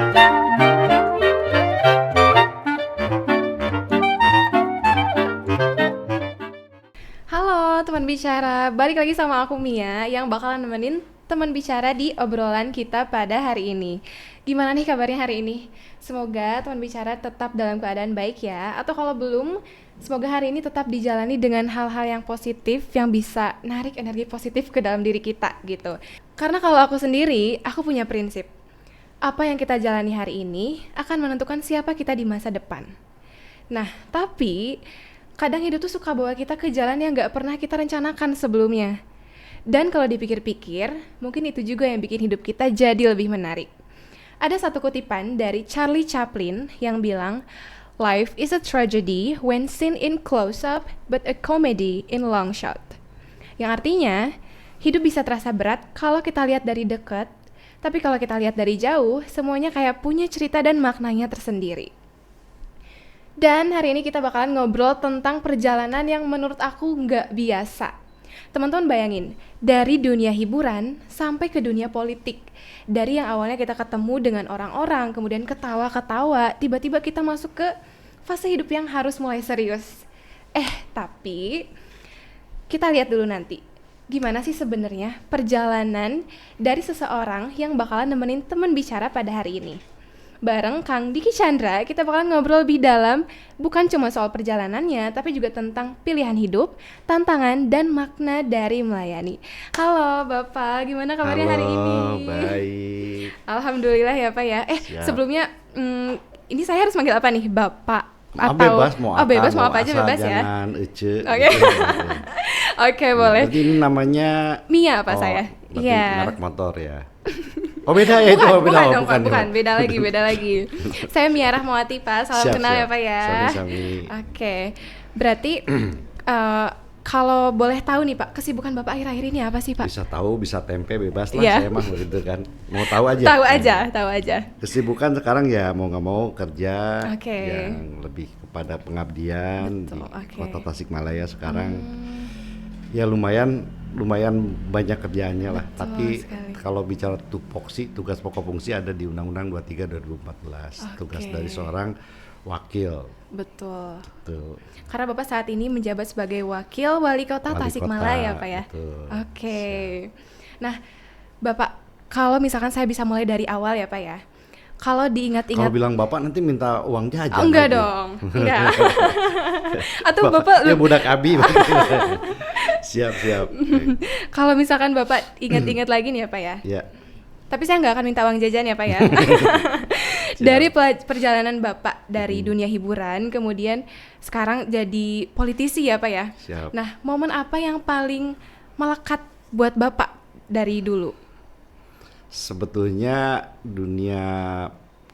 Halo teman bicara, balik lagi sama aku Mia yang bakalan nemenin teman bicara di obrolan kita pada hari ini. Gimana nih kabarnya hari ini? Semoga teman bicara tetap dalam keadaan baik ya. Atau kalau belum, semoga hari ini tetap dijalani dengan hal-hal yang positif yang bisa narik energi positif ke dalam diri kita gitu. Karena kalau aku sendiri, aku punya prinsip. Apa yang kita jalani hari ini akan menentukan siapa kita di masa depan. Nah, tapi kadang hidup tuh suka bawa kita ke jalan yang gak pernah kita rencanakan sebelumnya. Dan kalau dipikir-pikir, mungkin itu juga yang bikin hidup kita jadi lebih menarik. Ada satu kutipan dari Charlie Chaplin yang bilang, "Life is a tragedy when seen in close-up, but a comedy in long shot." Yang artinya, hidup bisa terasa berat kalau kita lihat dari dekat, tapi kalau kita lihat dari jauh, semuanya kayak punya cerita dan maknanya tersendiri. Dan hari ini kita bakalan ngobrol tentang perjalanan yang menurut aku nggak biasa. Teman-teman bayangin, dari dunia hiburan sampai ke dunia politik. Dari yang awalnya kita ketemu dengan orang-orang, kemudian ketawa-ketawa, tiba-tiba kita masuk ke fase hidup yang harus mulai serius. Tapi kita lihat dulu nanti. Gimana sih sebenarnya perjalanan dari seseorang yang bakalan nemenin teman bicara pada hari ini? Bareng Kang Diki Chandra, kita bakalan ngobrol lebih dalam, bukan cuma soal perjalanannya, tapi juga tentang pilihan hidup, tantangan, dan makna dari melayani. Halo Bapak, gimana kabarnya hari ini? Halo, baik. Alhamdulillah ya Pak ya. Siap. Sebelumnya, ini saya harus manggil apa nih? Bapak? Bebas mau bebas mau apa aja asal bebas ya. Jangan ece. Oke. Oke, boleh. Berarti ini namanya Mia Pak saya. Berarti Iya. merek motor ya. Oh beda ya itu. Bukan, beda lagi. Saya Mia Rahmawati Pak, salam kenal ya Pak ya. Sami-sami. Oke, berarti kalau boleh tahu nih Pak, kesibukan Bapak akhir-akhir ini apa sih Pak? Bisa tahu, bisa tempe, bebas lah. Iya. Saya mah begitu kan. Mau tahu aja. Tahu aja. Kesibukan sekarang ya mau nggak mau kerja Oke. yang lebih kepada pengabdian. Betul, di oke. Kota Tasikmalaya sekarang. Ya lumayan banyak kerjaannya lah. Betul Tapi sekali. kalau bicara tupoksi, tugas pokok fungsi ada di Undang-Undang 23 2014. Oke. Tugas dari seorang wakil. Betul. Tuh. Karena Bapak saat ini menjabat sebagai Wakil Wali Kota Wali Tasikmalaya Kota, Pak ya. betul. Oke. Nah, Bapak, kalau misalkan saya bisa mulai dari awal ya Pak ya. Kalau Kalau diingat-ingat, bilang Bapak nanti minta uang jajan. enggak lagi. dong, enggak. Atau Bapak Ya budak abi. Siap. kalau misalkan Bapak ingat-ingat lagi nih ya Pak ya. Ya. Tapi saya nggak akan minta uang jajan ya Pak ya. Dari perjalanan Bapak dari dunia hiburan, kemudian sekarang jadi politisi ya Pak ya. Siap. Nah, momen apa yang paling melekat buat Bapak dari dulu? Sebetulnya dunia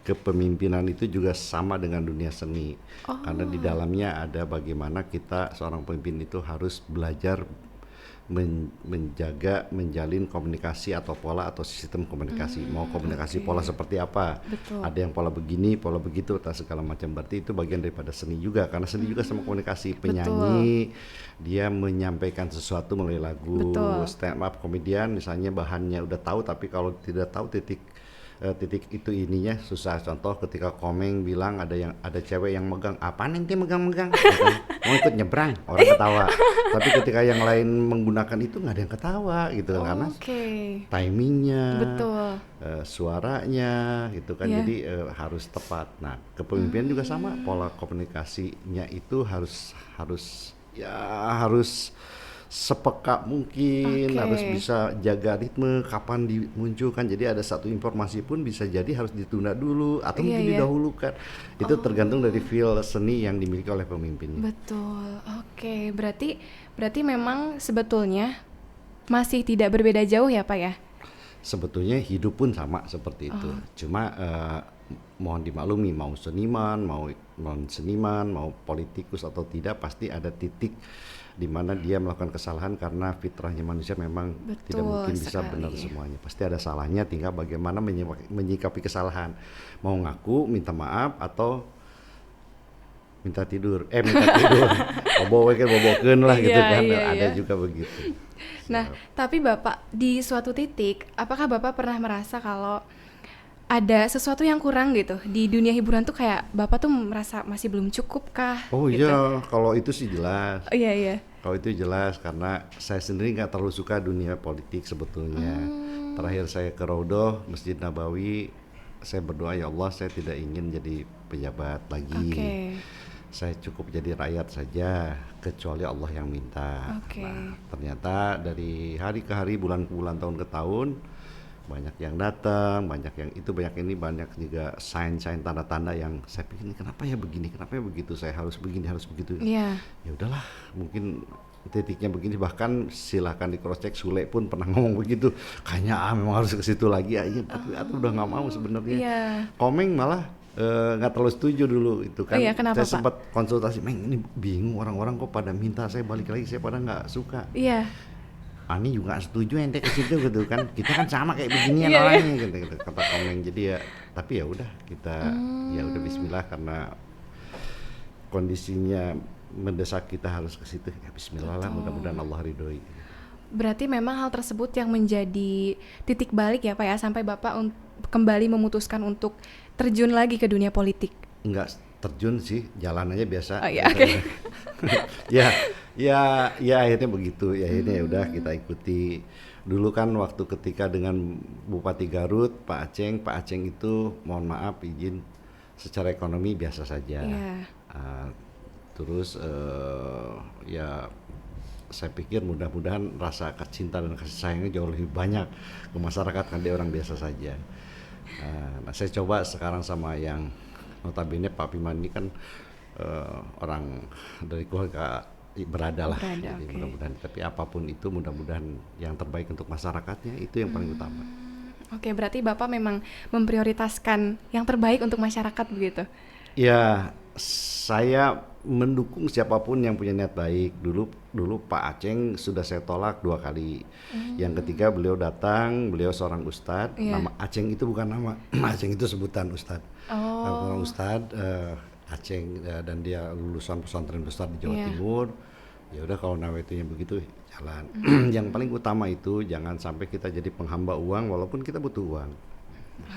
kepemimpinan itu juga sama dengan dunia seni. Karena di dalamnya ada bagaimana kita seorang pemimpin itu harus belajar menjaga, menjalin komunikasi atau pola atau sistem komunikasi. Mau komunikasi pola seperti apa? Betul. Ada yang pola begini, pola begitu, atau segala macam. Berarti itu bagian daripada seni juga. Karena seni juga sama komunikasi. Penyanyi, dia menyampaikan sesuatu melalui lagu. Betul. Stand up komedian misalnya bahannya udah tahu, tapi kalau tidak tahu titik itu ininya susah. Contoh ketika Komeng bilang ada cewek yang megang, apa nanti megang-megang mau ikut nyebrang, orang ketawa. Tapi ketika yang lain menggunakan itu nggak ada yang ketawa gitu kan, karena timingnya, Betul. suaranya gitu kan. Yeah. Jadi harus tepat. Nah, kepemimpinan juga sama, pola komunikasinya itu harus sepeka mungkin, harus bisa jaga ritme kapan dimunculkan. Jadi ada satu informasi pun bisa jadi harus ditunda dulu atau mungkin didahulukan. Itu tergantung dari feel seni yang dimiliki oleh pemimpinnya. Betul. Oke, berarti memang sebetulnya masih tidak berbeda jauh ya Pak ya? Sebetulnya hidup pun sama seperti itu. Cuma mohon dimaklumi, mau seniman, mau non seniman, mau politikus atau tidak, pasti ada titik di mana dia melakukan kesalahan karena fitrahnya manusia memang tidak mungkin bisa benar semuanya. Pasti ada salahnya, tinggal bagaimana menyikapi kesalahan. Mau ngaku, minta maaf, atau minta tidur. Bobokeun lah gitu kan. Ada juga begitu. Nah, tapi Bapak di suatu titik, apakah Bapak pernah merasa kalau ada sesuatu yang kurang gitu di dunia hiburan tuh, kayak Bapak tuh merasa masih belum cukup kah Oh gitu? iya, kalau itu sih jelas. Oh, iya iya. Kalau itu jelas karena saya sendiri nggak terlalu suka dunia politik sebetulnya. Hmm, Terakhir saya ke Raudhah Masjid Nabawi, saya berdoa ya Allah saya tidak ingin jadi pejabat oke. lagi. Saya cukup jadi rakyat saja, kecuali Allah yang minta. Oke. Nah, ternyata dari hari ke hari, bulan ke bulan, tahun ke tahun, banyak yang datang, banyak yang itu, banyak ini, banyak juga sign-sign tanda-tanda yang saya pikir ini kenapa ya begini, kenapa ya begitu, saya harus begini, harus begitu. Iya. Ya udahlah, mungkin titiknya begini, bahkan silahkan di cross check, Sule pun pernah ngomong begitu, kayaknya memang harus ke situ lagi ya, iya, tapi aku udah nggak mau sebenarnya. Iya. Komeng malah nggak terlalu setuju dulu itu Oh kan, iya, kenapa saya Pak? sempat konsultasi, Meng ini bingung orang-orang kok pada minta saya balik lagi, saya pada nggak suka. Iya. Ani juga setuju ente ke situ gitu kan, kita kan sama kayak beginian Iya iya. orangnya gitu, kata Komeng. Jadi ya, tapi ya udah kita, ya udah Bismillah, karena kondisinya mendesak kita harus ke situ, ya Bismillah lah, mudah-mudahan Allah ridhoi. Berarti memang hal tersebut yang menjadi titik balik ya Pak ya, sampai Bapak kembali memutuskan untuk terjun lagi ke dunia politik. Enggak terjun sih, jalan aja biasa Oh iya, gitu. oke. Ya, ya akhirnya begitu, ya akhirnya ya udah kita ikuti. Dulu kan waktu ketika dengan Bupati Garut Pak Aceng itu mohon maaf izin, secara ekonomi biasa saja. Iya. Ah, terus ya saya pikir mudah-mudahan rasa cinta dan kasih sayangnya jauh lebih banyak ke masyarakat, kan dia orang biasa saja. Nah, saya coba sekarang sama yang notabene Pak Piman ini kan orang dari keluarga berada lah, Berada, jadi oke. mudah-mudahan, tapi apapun itu mudah-mudahan yang terbaik untuk masyarakatnya, itu yang paling utama. Oke, berarti Bapak memang memprioritaskan yang terbaik untuk masyarakat begitu. Ya, saya mendukung siapapun yang punya niat baik. Dulu Pak Aceng sudah saya tolak 2 kali. Yang ketiga beliau datang, beliau seorang ustadz. Iya. Nama Aceng itu bukan nama, Aceng itu sebutan ustadz. Seorang Oh, ustadz Aceng, dan dia lulusan pesantren besar di Jawa iya. Timur. Ya udah kalau nawaitunya begitu jalan. Yang paling utama itu jangan sampai kita jadi penghamba uang walaupun kita butuh uang.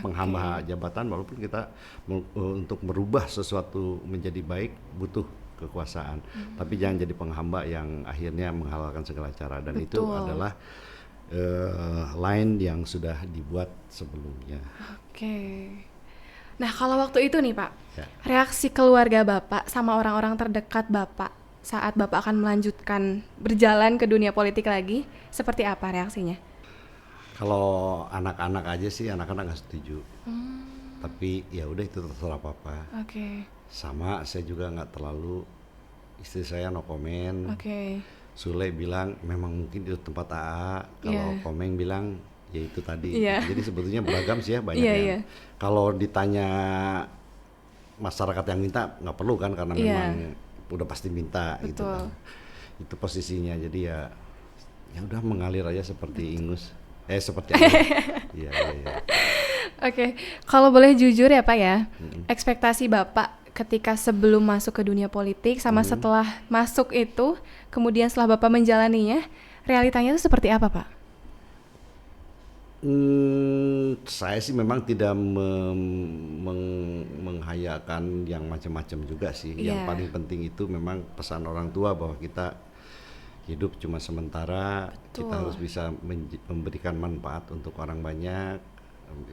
Penghamba jabatan walaupun kita untuk merubah sesuatu menjadi baik butuh kekuasaan, tapi jangan jadi penghamba yang akhirnya menghalalkan segala cara, dan itu Betul. adalah line yang sudah dibuat sebelumnya. Oke. Nah, kalau waktu itu nih Pak, Ya. reaksi keluarga Bapak sama orang-orang terdekat Bapak saat Bapak akan melanjutkan berjalan ke dunia politik lagi, seperti apa reaksinya? Kalau anak-anak aja sih, anak-anak nggak setuju, tapi ya udah itu terserah papa. Oke. Sama saya juga nggak terlalu, istri saya no komen. Oke. Sule bilang memang mungkin itu tempat AA, kalau Iya. Komeng bilang ya itu tadi. Iya. Jadi sebetulnya beragam sih ya, banyak Iya, yang. iya. Kalau ditanya masyarakat yang minta nggak perlu kan, karena Iya. memang udah pasti minta gitu Betul. kan. Itu posisinya, jadi ya udah mengalir aja seperti ingus. Seperti air. Iya, iya, iya. Oke, kalau boleh jujur ya Pak ya, ekspektasi Bapak ketika sebelum masuk ke dunia politik sama setelah masuk itu, kemudian setelah Bapak menjalaninya, realitanya itu seperti apa Pak? Saya sih memang tidak menghayalkan yang macam-macam juga sih. Yang Iya. paling penting itu memang pesan orang tua bahwa kita hidup cuma sementara, kita Betul. harus bisa memberikan manfaat untuk orang banyak.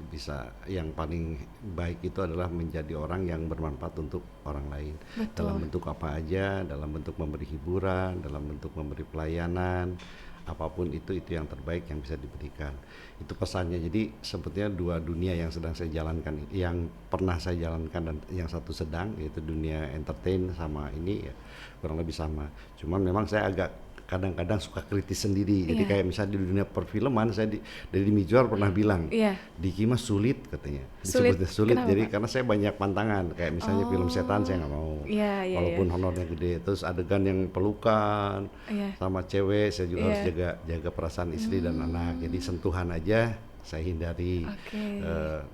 Bisa, yang paling baik itu adalah menjadi orang yang bermanfaat untuk orang lain. Betul. Dalam bentuk apa aja, dalam bentuk memberi hiburan, dalam bentuk memberi pelayanan, apapun itu yang terbaik yang bisa diberikan. Itu pesannya. Jadi sebetulnya dua dunia yang sedang saya jalankan, yang pernah saya jalankan dan yang satu sedang, yaitu dunia entertain sama ini ya kurang lebih sama. Cuman memang saya agak kadang-kadang suka kritis sendiri. Jadi Iya. kayak misalnya di dunia perfilman, saya dari Mijuar pernah bilang, Iya. Diki mah sulit katanya. Sulit, Disebutnya sulit. kenapa, Jadi Pak? karena saya banyak pantangan, kayak misalnya film setan saya nggak mau. Iya, iya, Walaupun iya. honornya gede. Terus adegan yang pelukan Iya. sama cewek, saya juga harus Iya. jaga perasaan istri dan anak. Jadi sentuhan aja saya hindari. Oke.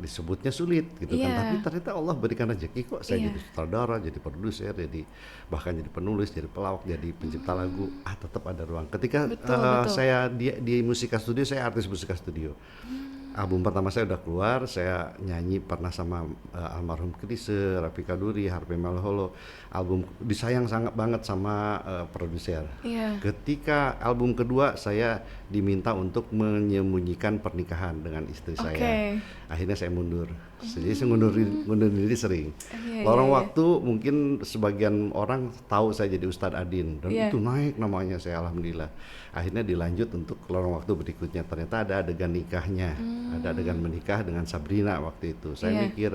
Disebutnya sulit gitu kan, Iya. tapi ternyata Allah berikan rezeki kok. Saya Iya. jadi sutradara, jadi produser, jadi bahkan jadi penulis, jadi pelawak, jadi pencipta lagu. Tetap ada ruang. Ketika Betul, betul. saya di Musika Studio, saya artis Musika Studio. Album pertama saya udah keluar, saya nyanyi pernah sama almarhum Chrisye, Raffi Kaduri, Harvey Malaholo. Album disayang sangat banget sama produser. Iya. Ketika album kedua saya diminta untuk menyembunyikan pernikahan dengan istri saya. Oke. Akhirnya saya mundur. Jadi saya ngundurin diri sering. Iya, Lorong iya, iya. waktu mungkin sebagian orang tahu saya jadi Ustadz Adin dan Iya. itu naik namanya saya alhamdulillah. Akhirnya dilanjut untuk lorong waktu berikutnya. Ternyata ada adegan nikahnya, ada adegan menikah dengan Sabrina waktu itu. Saya Iya. mikir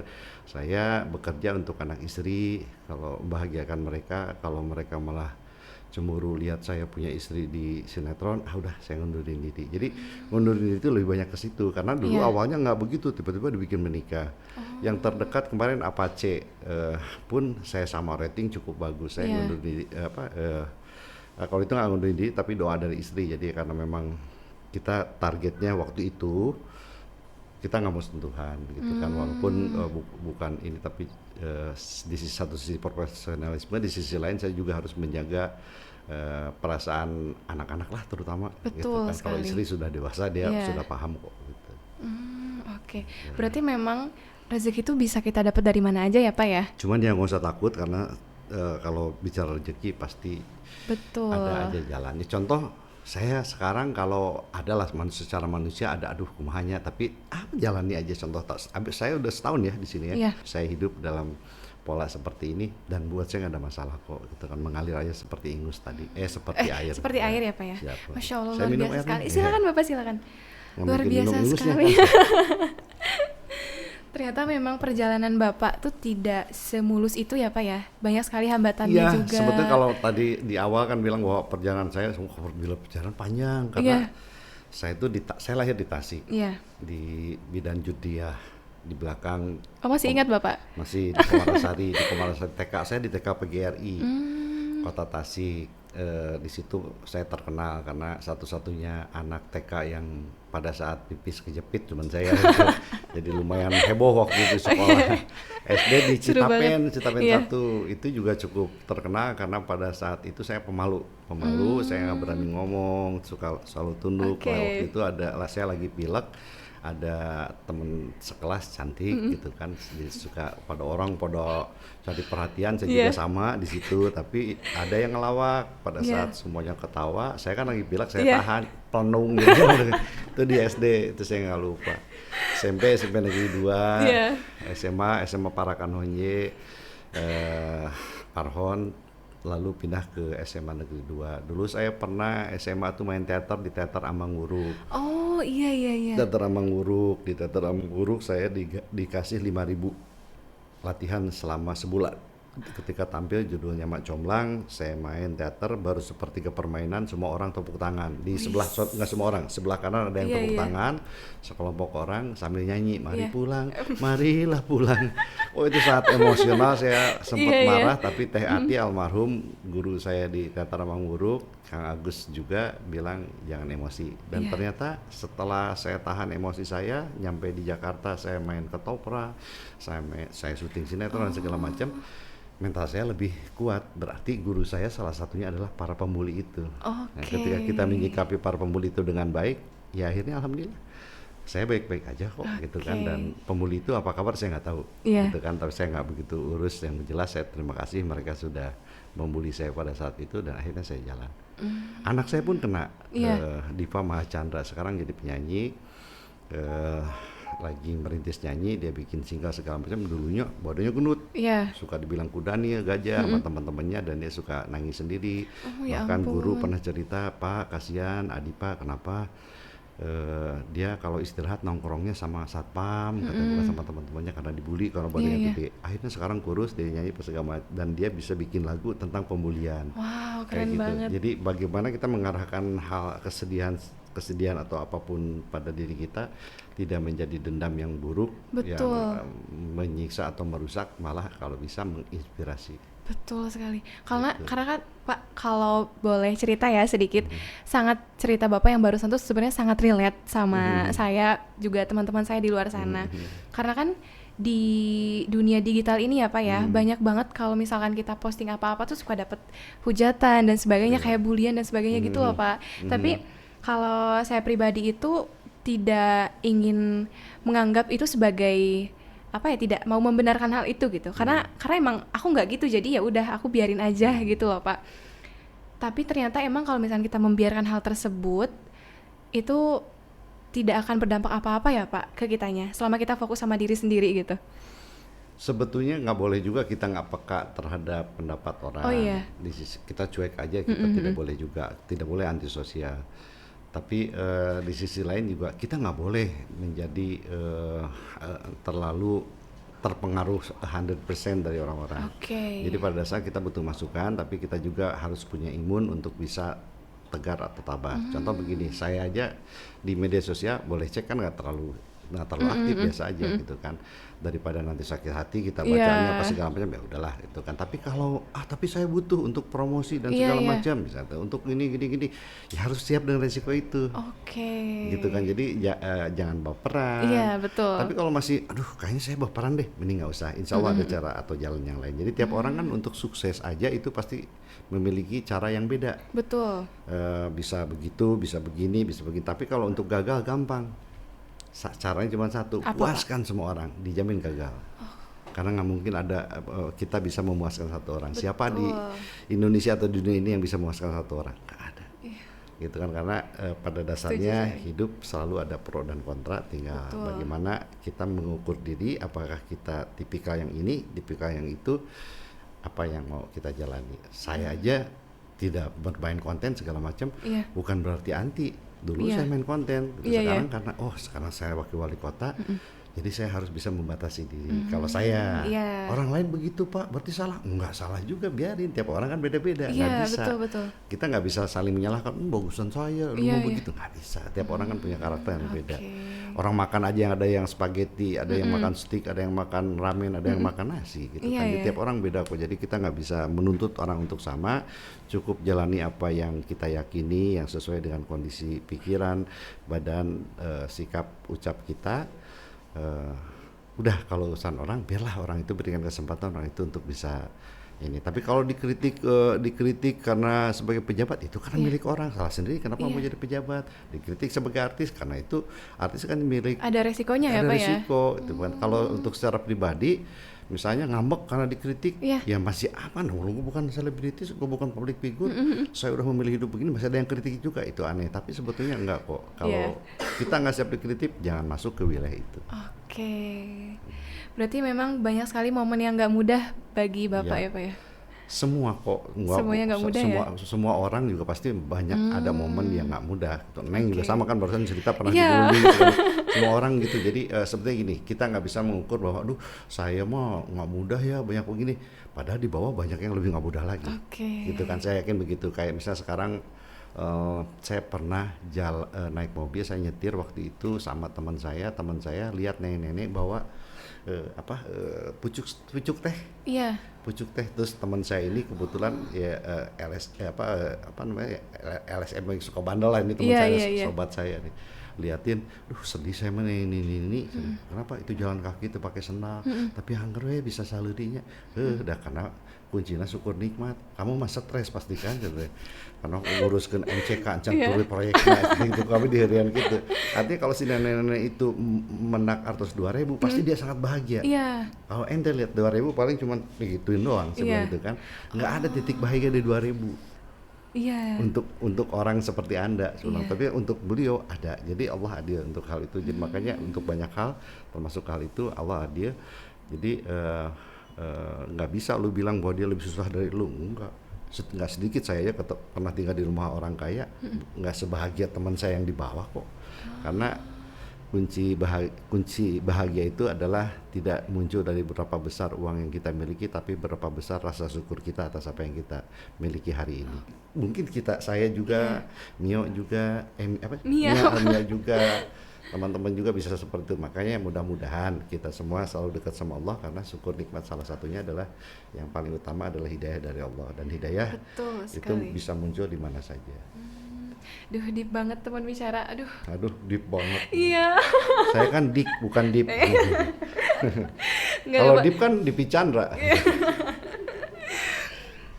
saya bekerja untuk anak istri, kalau membahagiakan mereka, kalau mereka malah cemburu lihat saya punya istri di sinetron, udah saya ngundurin diri. Jadi ngundurin diri itu lebih banyak ke situ karena dulu Iya. awalnya nggak begitu, tiba-tiba dibikin menikah. Yang terdekat kemarin Apache pun saya sama rating cukup bagus. Saya Iya. ngundurin diri kalau itu nggak ngundurin diri tapi doa dari istri. Jadi karena memang kita targetnya waktu itu kita nggak mau sentuhan gitu kan, walaupun bukan ini tapi di satu sisi profesionalisme, di sisi lain saya juga harus menjaga perasaan anak-anak lah terutama gitu Betul kan. Kalau sekali. istri sudah dewasa dia Iya. sudah paham kok gitu. Oke. Berarti memang rezeki itu bisa kita dapat dari mana aja ya Pak ya? Cuman ya nggak usah takut karena kalau bicara rezeki pasti Betul. ada aja jalannya. Contoh saya sekarang kalau adalah secara manusia ada aduh kumahanya, tapi jalani aja. Contoh saya udah setahun ya di sini ya. Iya. Saya hidup dalam pola seperti ini dan buat saya nggak ada masalah kok gitu kan, mengalir aja seperti ingus tadi seperti air. Seperti air ya Pak ya? Siap, Pak. Masya Allah, Saya luar minum biasa air sekali. nih. Silakan Bapak, silakan. Nggak Luar mungkin biasa minum ingusnya. sekali. Ternyata memang perjalanan Bapak tuh tidak semulus itu ya Pak ya? Banyak sekali hambatannya Iya, juga. sebetulnya kalau tadi di awal kan bilang bahwa perjalanan saya perjalanan panjang karena saya itu saya lahir di Tasik, Iya. di Bidan Judiah, di belakang Oh masih ingat Bapak? masih di Komarasari, di Komarasari TK saya di TK PGRI Kota Tasik. Di situ saya terkenal karena satu-satunya anak TK yang pada saat pipis kejepit cuman saya gitu. Jadi lumayan heboh waktu itu sekolah. SD di Seru banget. Citapen Iya. 1 itu juga cukup terkenal karena pada saat itu saya pemalu, saya nggak berani ngomong, suka selalu tunduk. Oke. Waktu itu saya lagi pilek, ada temen sekelas cantik gitu kan, dia suka pada orang pada cari perhatian, saya juga Iya. sama di situ, tapi ada yang ngelawak pada Iya. saat semuanya ketawa, saya kan lagi pilek, saya Iya. tahan pelenung gitu. Itu di SD, itu saya nggak lupa. SMP Negeri 2, Iya. SMA Parakan Honje, Parhon, lalu pindah ke SMA Negeri 2. Dulu saya pernah SMA tuh main teater di Teater Amang Wuruk. Oh iya iya iya. Teater Amang Wuruk, di Teater Amang Wuruk saya dikasih 5.000 latihan selama sebulan. Ketika tampil judulnya Mak Comblang, saya main teater baru sepertiga permainan semua orang tepuk tangan. Di sebelah nggak semua orang, sebelah kanan ada yang Iya, tepuk iya. tangan, sekelompok orang sambil nyanyi, mari Iya. pulang, marilah pulang. Oh itu saat emosional saya sempat Iya, iya. marah, tapi Teh Ati almarhum guru saya di Teater Amang Wuruk, Kang Agus juga bilang jangan emosi. Dan Iya. ternyata setelah saya tahan emosi saya, nyampe di Jakarta saya main ketoprak, saya syuting sinetron dan segala macam. Mental saya lebih kuat, berarti guru saya salah satunya adalah para pembuli itu. Nah, Oke. ketika kita menyikapi para pembuli itu dengan baik, ya akhirnya alhamdulillah saya baik-baik aja kok gitu kan. Oke. Dan pembuli itu apa kabar saya nggak tahu Iya. gitu kan, tapi saya nggak begitu urus. Yang jelas saya terima kasih mereka sudah membuli saya pada saat itu dan akhirnya saya jalan. Anak saya pun kena, Iya. Diva Mahachandra sekarang jadi penyanyi, lagi merintis nyanyi, dia bikin single segala macam. Dulunya badannya gendut, Iya. suka dibilang kuda nih gajah sama teman-temannya, dan dia suka nangis sendiri. Oh, ya Bahkan guru ampun. pernah cerita, Pak kasihan Adi Pak, kenapa dia kalau istirahat nongkrongnya sama satpam, katanya bukan sama teman-temannya karena dibully karena badannya Iya, iya. gede. Akhirnya sekarang kurus, dia nyanyi segala macam, dan dia bisa bikin lagu tentang pembulian. Wow, Kayak keren gitu. banget. Jadi bagaimana kita mengarahkan hal kesedihan atau apapun pada diri kita tidak menjadi dendam yang buruk, Betul. yang menyiksa atau merusak, malah kalau bisa menginspirasi. Betul sekali. Karena Gitu. karena kan Pak, kalau boleh cerita ya sedikit, sangat cerita Bapak yang barusan tuh sebenarnya sangat relate sama saya juga teman-teman saya di luar sana. Karena kan di dunia digital ini ya Pak ya, banyak banget kalau misalkan kita posting apa-apa tuh suka dapet hujatan dan sebagainya, kayak bulian dan sebagainya gitu loh Pak. Tapi kalau saya pribadi itu tidak ingin menganggap itu sebagai apa ya, tidak mau membenarkan hal itu gitu. Karena emang aku nggak gitu, jadi ya udah aku biarin aja gitu loh Pak. Tapi ternyata emang kalau misalnya kita membiarkan hal tersebut itu tidak akan berdampak apa-apa ya Pak ke kitanya, selama kita fokus sama diri sendiri gitu. Sebetulnya nggak boleh juga kita nggak peka terhadap pendapat Oh orang. iya. Kita cuek aja, kita tidak boleh juga, tidak boleh antisosial. Tapi di sisi lain juga kita nggak boleh menjadi terlalu terpengaruh 100% dari orang-orang. Oke. Jadi pada dasarnya kita butuh masukan, tapi kita juga harus punya imun untuk bisa tegar atau tabah. Contoh begini, saya aja di media sosial boleh cek kan nggak terlalu aktif, biasa aja gitu kan. Daripada nanti sakit hati kita bacanya apa Iya. segala macam, ya udahlah gitu kan. Tapi kalau tapi saya butuh untuk promosi dan Iya, segala iya. macam, misalnya untuk ini, ya harus siap dengan resiko itu. Oke. Gitu kan. Jadi jangan baperan. Iya, betul. Tapi kalau masih aduh kayaknya saya baperan deh, mending nggak usah. Insya Allah ada cara atau jalan yang lain. Jadi tiap orang kan untuk sukses aja itu pasti memiliki cara yang beda. Betul. Bisa begitu, bisa begini, bisa begini. Tapi kalau untuk gagal gampang. Caranya cuma satu, Apa, Pak? puaskan semua orang, dijamin gagal. Karena nggak mungkin ada kita bisa memuaskan satu orang. Siapa di Indonesia atau di dunia ini yang bisa memuaskan satu orang? Nggak ada. Gitu kan, karena pada dasarnya hidup selalu ada pro dan kontra, tinggal bagaimana kita mengukur diri, apakah kita tipikal yang ini, tipikal yang itu, apa yang mau kita jalani. Saya aja tidak bermain konten segala macam, bukan berarti anti. Dulu saya main konten, sekarang karena sekarang saya wakil wali kota, jadi saya harus bisa membatasi diri. Kalau saya, orang lain begitu Pak, berarti salah? Enggak salah juga, biarin. Tiap orang kan beda-beda, nggak bisa. Betul. Kita nggak bisa saling menyalahkan, bagusan saya, lu mau begitu, nggak bisa. Tiap orang kan punya karakter yang beda. Orang makan aja yang ada yang spaghetti, ada yang makan steak, ada yang makan ramen, ada yang makan nasi, gitu kan. Jadi tiap orang beda kok. Jadi kita nggak bisa menuntut orang untuk sama. Cukup jalani apa yang kita yakini, yang sesuai dengan kondisi pikiran, badan, sikap, ucap kita. Udah, kalau urusan orang, biarlah orang itu berikan kesempatan orang itu untuk bisa ini. Tapi kalau dikritik karena sebagai pejabat, itu karena milik orang, salah sendiri kenapa mau jadi pejabat. Dikritik sebagai artis karena itu artis kan milik, Ada resikonya ya ada Pak ya. risiko itu kan. Kalau untuk secara pribadi misalnya ngambek karena dikritik, ya masih aman. Gue bukan selebritis, gue bukan public figure, saya udah memilih hidup begini, masih ada yang kritik juga, itu aneh. Tapi sebetulnya enggak kok. Kalau kita nggak siap dikritik, jangan masuk ke wilayah itu. Oke. Berarti memang banyak sekali momen yang nggak mudah bagi Bapak ya Pak ya. Semua kok, Semuanya nggak mudah semua orang juga pasti banyak ada momen yang nggak mudah. Neng juga sama kan, barusan cerita pernah Iya. dibully gitu kan. Semua orang gitu. Jadi sebenarnya gini, kita nggak bisa mengukur bahwa aduh saya mah nggak mudah ya, banyak begini. Padahal di bawah banyak yang lebih nggak mudah lagi. Gitu kan, saya yakin begitu. Kayak misalnya sekarang saya pernah naik mobil, saya nyetir waktu itu sama teman saya lihat nenek-nenek bawa pucuk teh. Iya. Pucuk teh. Terus teman saya ini kebetulan ya apa namanya, LSM yang suka bandel lah, ini teman saya, sobat saya nih. Liatin, sedih saya mana ini. Kenapa? Itu jalan kaki itu pakai sendal, tapi hanger we bisa salurinya. Udah, karena kuncinya syukur nikmat. Kamu mah stres pasti kan gitu. Karena nguruskan MCK ancang turun proyeknya gitu, kami di harian gitu. Artinya kalau si nenek-nenek itu menak 2.000 pasti dia sangat bahagia. Kalau ente lihat 2.000 paling cuma digituin doang sebenarnya gitu kan. Nggak ada titik bahagia di 2.000. Untuk orang seperti Anda sebenarnya. Tapi untuk beliau ada. Jadi Allah adil untuk hal itu. Jadi makanya untuk banyak hal, termasuk hal itu Allah adil. Jadi nggak bisa lu bilang bahwa dia lebih susah dari lu. Nggak sedikit saya aja pernah tinggal di rumah orang kaya, nggak sebahagia teman saya yang di bawah kok. Karena kunci bahagia itu adalah tidak muncul dari berapa besar uang yang kita miliki, tapi berapa besar rasa syukur kita atas apa yang kita miliki hari ini. Mungkin saya juga, Mio juga, Mia juga, teman-teman juga bisa seperti itu. Makanya mudah-mudahan kita semua selalu dekat sama Allah, karena syukur nikmat salah satunya adalah yang paling utama adalah hidayah dari Allah, dan hidayah itu bisa muncul di mana saja. Duh, deep banget teman bicara. Aduh, deep banget. Iya. Saya kan dik, bukan deep. Kalau deep kan Dipi Chandra.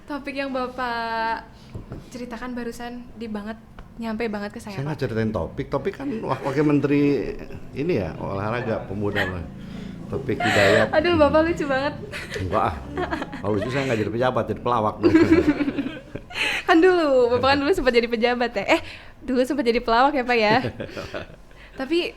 Topik yang Bapak ceritakan barusan deep banget. nyampe banget ke Saya saya, nggak Pak. ceritain Topik kan wakil menteri ini ya olahraga pemuda lah. Topik Hidayat. Aduh, Bapak lucu banget. Enggak ah. Kalau lucu saya nggak jadi pejabat, jadi pelawak dong. Kan dulu, Bapak kan dulu sempat jadi pejabat ya. Dulu sempat jadi pelawak ya, Pak ya. Tapi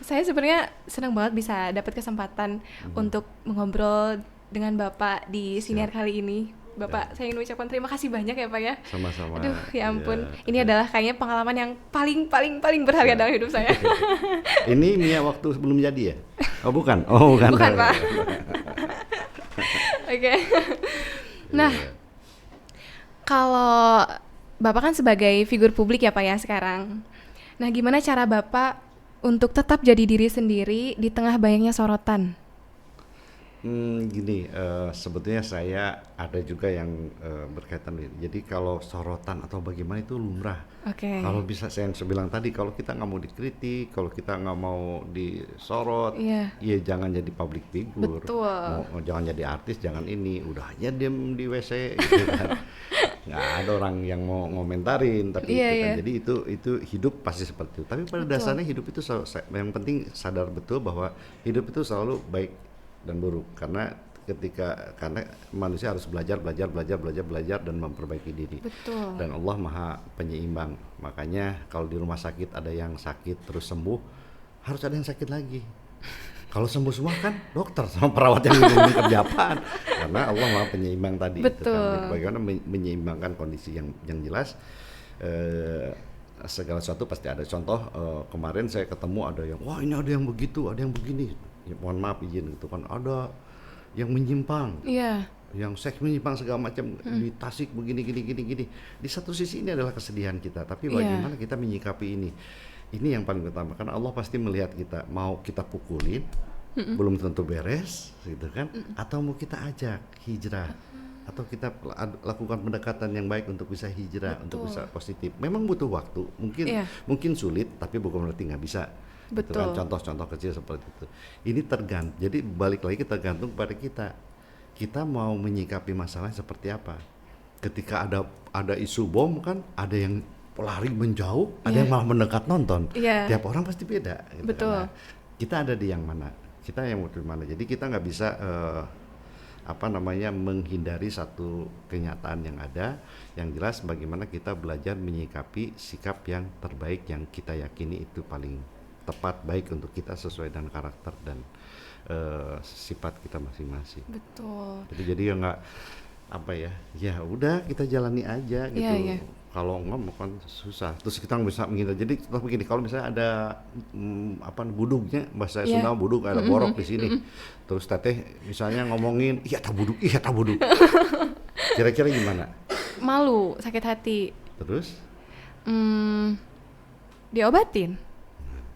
saya sebenarnya senang banget bisa dapat kesempatan untuk mengobrol dengan Bapak di siniar kali ini. Bapak, saya ingin ucapkan terima kasih banyak ya, Pak ya. Sama-sama. Aduh, ya ampun. Ya. Ini adalah kayaknya pengalaman yang paling berharga dalam hidup saya. Ini Mia waktu sebelum jadi ya? Oh bukan? Oh bukan. Bukan, Pak. Oke. Nah, kalau Bapak kan sebagai figur publik ya Pak ya sekarang. Nah, gimana cara Bapak untuk tetap jadi diri sendiri di tengah banyaknya sorotan? Gini, sebetulnya saya ada juga yang berkaitan ini. Jadi kalau sorotan atau bagaimana itu lumrah. Oke. Kalau bisa saya yang bilang tadi, kalau kita nggak mau dikritik, kalau kita nggak mau disorot, Iya. ya jangan jadi public figure. Betul. Jangan jadi artis, jangan ini. Udah aja diem di WC, gitu kan. Nggak ada orang yang mau ngomentarin, tapi Iya, itu kan. iya. Jadi itu hidup pasti seperti itu. Tapi pada Betul. dasarnya hidup itu yang penting sadar betul bahwa hidup itu selalu baik dan buruk, karena manusia harus belajar dan memperbaiki diri. Betul. Dan Allah Maha Penyeimbang. Makanya kalau di rumah sakit ada yang sakit terus sembuh, harus ada yang sakit lagi. Kalau sembuh semua kan dokter sama perawat yang kerja apaan? Karena Allah Maha Penyeimbang tadi. Itu Betul. kan. Bagaimana menyeimbangkan kondisi yang jelas. Segala sesuatu pasti ada. Contoh kemarin saya ketemu ada yang wah ini ada yang begitu, ada yang begini. Ya, mohon maaf izin gitu kan, ada yang menyimpang, Iya. yang seks menyimpang segala macam di Tasik begini gini. Di satu sisi ini adalah kesedihan kita, tapi bagaimana kita menyikapi ini? Ini yang paling utama, karena Allah pasti melihat kita, mau kita pukulin belum tentu beres gitu kan, atau mau kita ajak hijrah, atau kita lakukan pendekatan yang baik untuk bisa hijrah, untuk bisa positif. Memang butuh waktu, mungkin sulit, tapi bukan berarti nggak bisa. Gitu kan, contoh-contoh kecil seperti itu. Ini jadi balik lagi tergantung pada kita mau menyikapi masalah seperti apa. Ketika ada isu bom kan, ada yang lari menjauh, ada yang malah mendekat nonton. Tiap orang pasti beda gitu. Betul. Kan. Nah, kita ada di yang mana, kita yang mau di mana. Jadi kita nggak bisa menghindari satu kenyataan yang ada. Yang jelas bagaimana kita belajar menyikapi sikap yang terbaik yang kita yakini itu paling tepat, baik untuk kita sesuai dengan karakter dan sifat kita masing-masing. Betul. Jadi ya nggak ya udah kita jalani aja gitu. Iya. Kalau nggak kan susah. Terus kita nggak bisa menghindar. Jadi contoh begini, kalau misalnya ada budugnya, bahasa Sunda budug, ada borok di sini. Terus teteh misalnya ngomongin iya tak budug. Kira-kira gimana? Malu, sakit hati. Terus? Diobatin.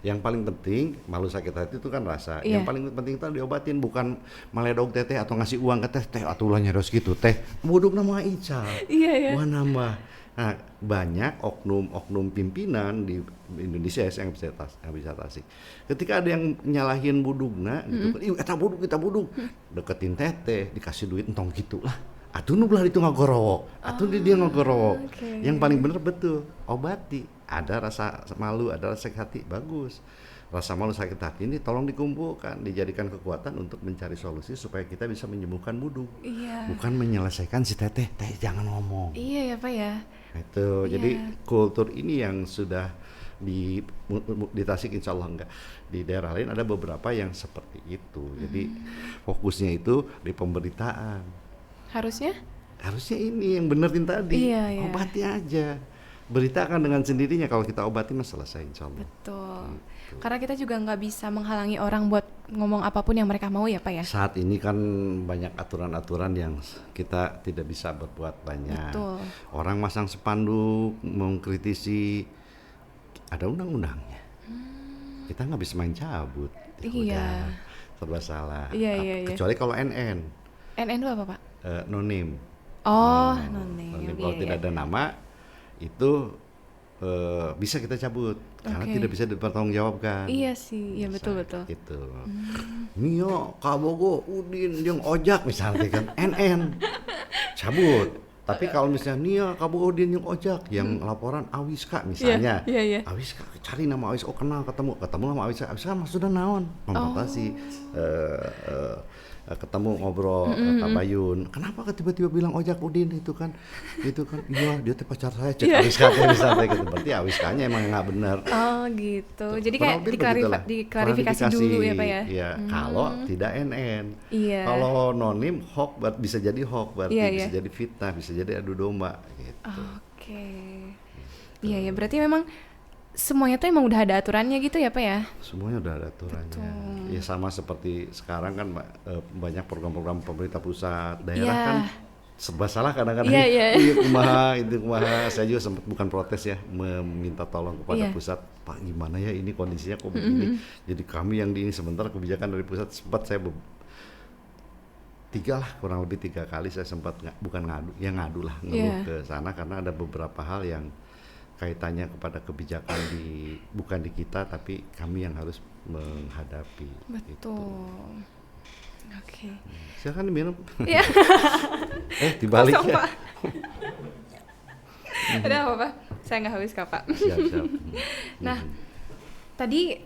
Yang paling penting, malu sakit hati itu kan rasa. Iya. Yang paling penting itu diobatin, bukan meledog teteh atau ngasih uang ke teh atau ulahnya harus gitu teh. Buduk nama Ica. Iya. Wah nambah. Nah, banyak oknum pimpinan di Indonesia yang bisa tasik. Ketika ada yang nyalahin budugna gitu kan, kita buduk. Deketin teteh, dikasih duit entong gitulah. Atuh nu belah itu ngagorowok. Atuh dia ngagorowok. Okay. Yang paling bener betul, obati. Ada rasa malu, ada rasa sakit hati, bagus. Rasa malu sakit hati ini tolong dikumpulkan, dijadikan kekuatan untuk mencari solusi supaya kita bisa menyembuhkan buduk. Iya. Bukan menyelesaikan si teteh jangan ngomong. Iya ya Pak ya. Itu. Iya. Jadi kultur ini yang sudah di Tasik insya Allah enggak. Di daerah lain ada beberapa yang seperti itu. Jadi fokusnya itu di pemberitaan. Harusnya ini yang benerin tadi. Iya. Obati aja. Beritakan dengan sendirinya, kalau kita obati mah selesai insya Allah. Betul. Gitu. Karena kita juga nggak bisa menghalangi orang buat ngomong apapun yang mereka mau ya Pak ya. Saat ini kan banyak aturan-aturan yang kita tidak bisa berbuat banyak. Betul. Orang masang spanduk mengkritisi, ada undang-undangnya. Kita nggak bisa main cabut. Iya. Udah, serba salah. Iya. Kecuali kalau NN. NN itu apa Pak? No name. Oh, no name. Kalau tidak ada nama itu bisa kita cabut karena tidak bisa dipertanggungjawabkan. Iya sih, iya betul. Gitu. Mio, Kabogo, Udin, yang Ojak misalnya kan, NN cabut. Tapi kalau misalnya Nia kamu Odin yang ojak yang laporan Awiska misalnya, Iya. Awiska cari nama Awiska, oh kenal ketemu sama Awiska mah sudah naon membatasi ketemu ngobrol tabayun. Kenapa tiba-tiba bilang ojak Udin itu kan iya dia tuh pacar saya cek Awiska teh misalnya gitu, berarti Awiskanya emang nggak benar. Oh gitu. Jadi Kurang kayak lebih begitulah. diklarifikasi dulu ya Pak ya. Iya, kalau tidak NN. Iya. Kalau nonim hoax bisa jadi hoax, berarti Iya, bisa iya. jadi fitnah, bisa jadi adu domba gitu. Oke. Iya ya, berarti memang semuanya tuh emang udah ada aturannya gitu ya Pak ya? Semuanya udah ada aturannya. Ya sama seperti sekarang kan banyak program-program pemerintah pusat, daerah Iya. kan serba salah kadang-kadang. Iya. Iya kumaha, itu kumaha. Saya juga sempat bukan protes ya, meminta tolong kepada Iya. pusat, Pak gimana ya ini kondisinya kok begini. Jadi kami yang di ini sebentar kebijakan dari pusat sempat saya kurang lebih 3 kali saya sempat bukan ngadu, ya ngadu lah ngeluh Iya. ke sana karena ada beberapa hal yang kaitannya kepada kebijakan bukan di kita tapi kami yang harus menghadapi. Gitu. Betul. Oke. Silakan diminum. Iya. Dibalik Kosong, ya. Pak. Udah apa Pak? Saya nggak haus kok Pak. Siap. Nah, tadi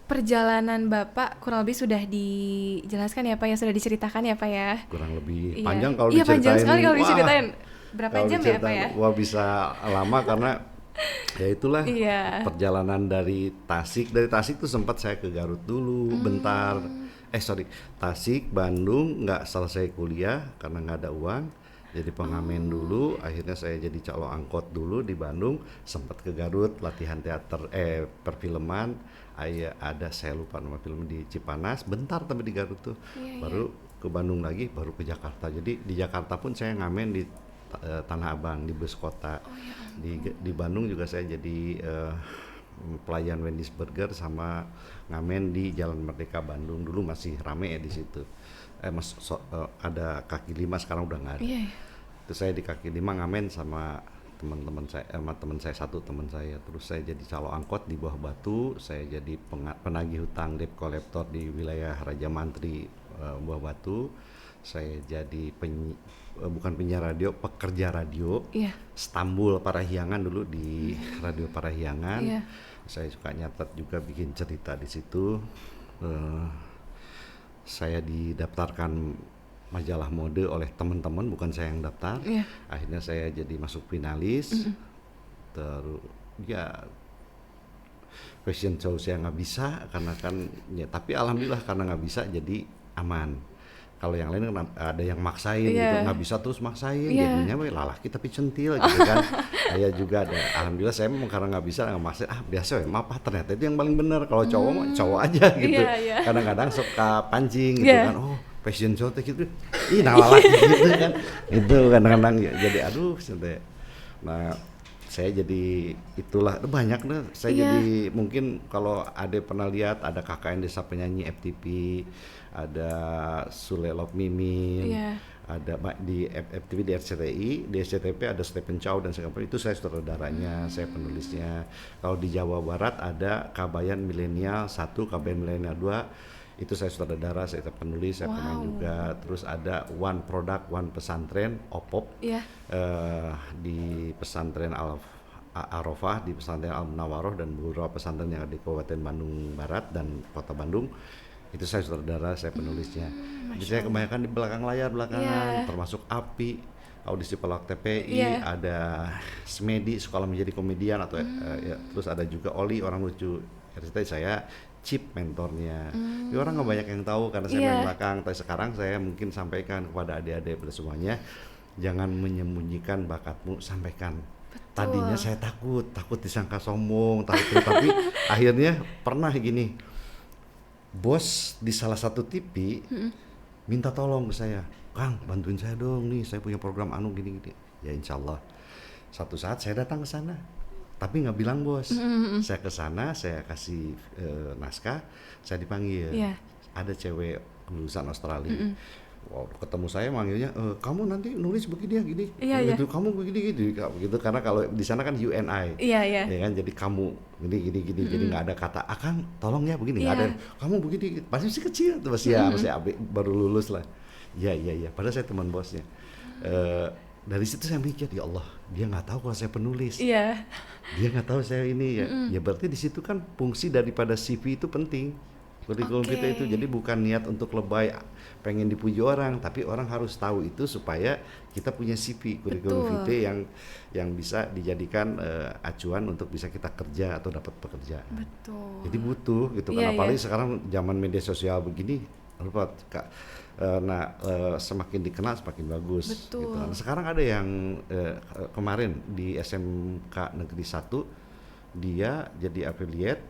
perjalanan Bapak kurang lebih sudah dijelaskan ya Pak ya, sudah diceritakan ya Pak ya. Kurang lebih Iya. panjang kalau Iya, diceritain. panjang sekali kalau Wah, diceritain. Berapa kalau jam ya Pak diceritain, ya? Wah bisa lama karena ya itulah Iya. perjalanan dari Tasik tuh sempat saya ke Garut dulu bentar. Tasik, Bandung nggak selesai kuliah karena nggak ada uang. Jadi pengamen dulu, akhirnya saya jadi calo angkot dulu di Bandung, sempat ke Garut latihan teater perfilman. Saya lupa nama film di Cipanas, bentar tapi di Garut tuh. Baru ke Bandung lagi, baru ke Jakarta. Jadi di Jakarta pun saya ngamen di Tanah Abang di bus kota. Di Bandung juga saya jadi pelayan Wendy's Burger sama ngamen di Jalan Merdeka Bandung, dulu masih rame ya di situ. Ada kaki lima, sekarang udah nggak ada. Iya. Terus saya di kaki lima ngamen sama teman teman saya, terus saya jadi calo angkot di Buah Batu, saya jadi penagih hutang debt collector di wilayah Raja Mantri Buah Batu. Saya jadi bukan penyiar radio, pekerja radio. Iya. Stambul Parahyangan dulu di Radio Parahyangan. Iya. Saya suka nyatet juga, bikin cerita di situ. Saya didaftarkan majalah mode oleh teman-teman, bukan saya yang daftar. Iya. Akhirnya saya jadi masuk finalis. Terus ya fashion show saya nggak bisa karena kan ya, tapi alhamdulillah karena nggak bisa jadi aman. Kalau yang lain kan ada yang maksain gitu, nggak bisa terus maksain, jadinya lalaki tapi centil gitu kan. Saya juga ada, alhamdulillah saya memang karena nggak bisa nggak maksain, biasa ya maaf ternyata itu yang paling benar. Kalau cowok mah cowok aja gitu. Kadang-kadang suka pancing gitu kan, oh fashion show gitu, nah lalaki gitu kan, itu kadang-kadang ya, jadi aduh santai. Nah saya jadi itulah banyak deh. Saya jadi mungkin kalau ada pernah lihat ada KKN Desa Penyanyi FTP, ada Sule Love Mimin, ada di FTV, di RCTI, di SCTP ada Stephen Chow dan segala macam. Itu saya sutradaranya, saya penulisnya. Kalau di Jawa Barat ada Kabayan Milenial 1, Kabayan Milenial 2, itu saya sutradara, saya penulis, saya pemain juga. Terus ada One Product, One Pesantren, OPOP, di pesantren Arofah, di pesantren Al Munawaroh dan beberapa pesantren yang ada di Kabupaten Bandung Barat dan Kota Bandung. Itu saya sutradara, saya penulisnya. Jadi saya kebanyakan di belakang layar, belakangan, termasuk API, audisi pelak TPI, ada Smedi, sekolah menjadi komedian, atau terus ada juga Oli, orang lucu RCTI, saya Chip mentornya. Ya, orang nggak banyak yang tahu karena saya main belakang. Tapi sekarang saya mungkin sampaikan kepada adik-adik pada semuanya, jangan menyembunyikan bakatmu, sampaikan. Tadinya saya takut disangka sombong, tapi akhirnya pernah gini, bos di salah satu TV minta tolong ke saya, Kang bantuin saya dong nih, saya punya program gini. Ya insya Allah satu saat saya datang ke sana, tapi nggak bilang bos. Saya ke sana, saya kasih naskah, saya dipanggil. Ada cewek lulusan Australia. Wow, ketemu saya manggilnya, kamu nanti nulis begini ya gini, gitu, kamu begini gitu, karena kalau di sana kan UNI, ya kan, jadi kamu gini, jadi nggak ada kata, Kang tolong ya begini, nggak ada, kamu begini, pasti masih kecil tuh, masih AB, baru lulus lah, ya, padahal saya teman bosnya. dari situ saya mikir, ya Allah, dia nggak tahu kalau saya penulis, Iya. dia nggak tahu saya ini ya. Ya berarti di situ kan fungsi daripada CV itu penting, kurikulum kita itu. Oke. Jadi bukan niat untuk lebay, pengen dipuji orang, tapi orang harus tahu itu supaya kita punya CV, kurikulum Betul. vitae yang bisa dijadikan acuan untuk bisa kita kerja atau dapat pekerjaan. Betul. Jadi butuh gitu kan, Iya, iya. apalagi sekarang zaman media sosial begini, lupa Kak. Semakin dikenal semakin bagus gitu. Betul. Nah, sekarang ada yang kemarin di SMK Negeri 1 dia jadi affiliate,